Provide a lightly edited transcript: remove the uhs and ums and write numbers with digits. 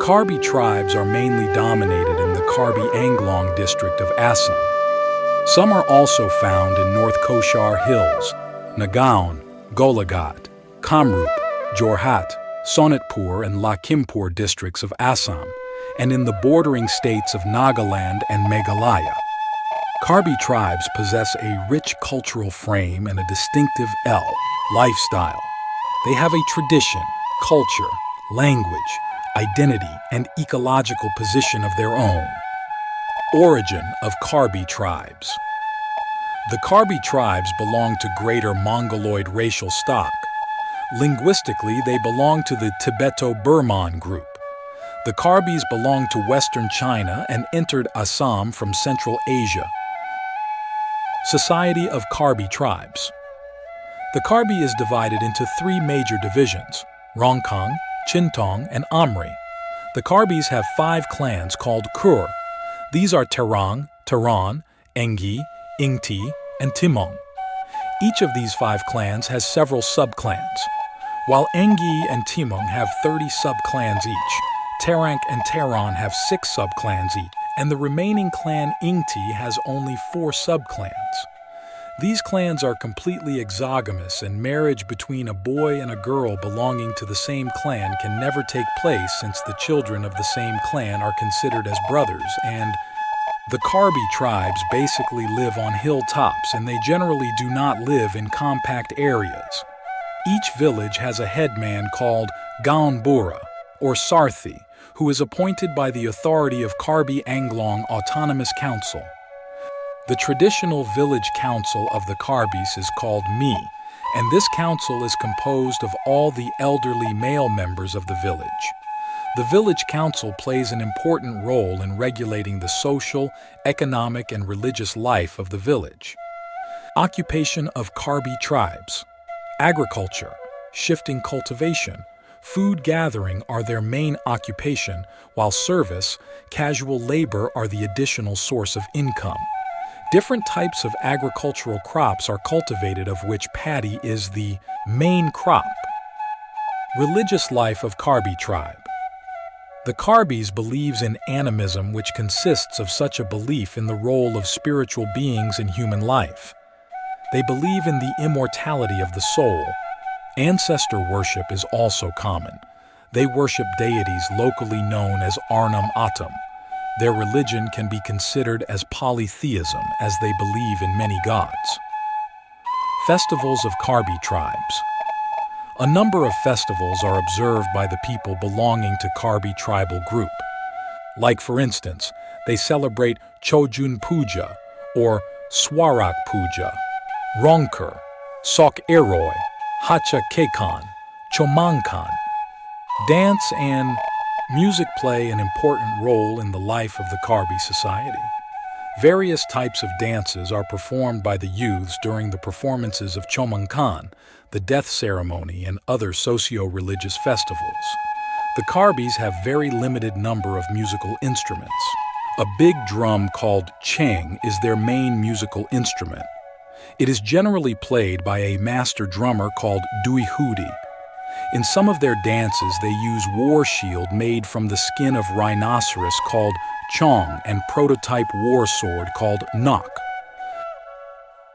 Karbi tribes are mainly dominated in the Karbi Anglong district of Assam. Some are also found in North Koshar Hills, Nagaon, Golaghat, Kamrup, Jorhat, Sonitpur and Lakhimpur districts of Assam, and in the bordering states of Nagaland and Meghalaya. Karbi tribes possess a rich cultural frame and a distinctive lifestyle. They have a tradition, culture, language, identity, and ecological position of their own. Origin of Karbi tribes. The Karbi tribes belong to Greater Mongoloid racial stock. Linguistically, they belong to the Tibeto-Burman group. The Karbis belong to Western China and entered Assam from Central Asia. Society of Karbi tribes. The Karbi is divided into three major divisions: Rongkang, Chintong, and Amri. The Karbis have 5 clans called Kur. These are Terang, Taran, Engi, Ingti, and Timong. Each of these 5 clans has several sub-clans. While Engi and Timong have 30 sub-clans each, Terang and Taran have 6 sub-clans each, and the remaining clan Ingti has only 4 sub-clans. These clans are completely exogamous, and marriage between a boy and a girl belonging to the same clan can never take place since the children of the same clan are considered as brothers, and the Karbi tribes basically live on hilltops, and they generally do not live in compact areas. Each village has a headman called Gaonbura, or Sarthi, who is appointed by the authority of Karbi Anglong Autonomous Council. The traditional village council of the Karbis is called Mi, and this council is composed of all the elderly male members of the village. The village council plays an important role in regulating the social, economic, and religious life of the village. Occupation of Karbi tribes. Agriculture, shifting cultivation, food gathering are their main occupation, while service, casual labor are the additional source of income. Different types of agricultural crops are cultivated, of which paddy is the main crop. Religious life of Karbi tribe. The Karbis believes in animism, which consists of such a belief in the role of spiritual beings in human life. They believe in the immortality of the soul. Ancestor worship is also common. They worship deities locally known as Arnam Atum. Their religion can be considered as polytheism, as they believe in many gods. Festivals of Karbi tribes. A number of festivals are observed by the people belonging to Karbi tribal group. Like, for instance, they celebrate Chojun Puja or Swarak Puja, Rongkur, Sok Eroi, Hacha Kekan, Chomangkan. Dance and music play an important role in the life of the Karbi society. Various types of dances are performed by the youths during the performances of Chomangkan, the death ceremony, and other socio-religious festivals. The Karbis have very limited number of musical instruments. A big drum called cheng is their main musical instrument. It is generally played by a master drummer called Duihudi. In some of their dances, they use war shield made from the skin of rhinoceros called chong and prototype war sword called nok.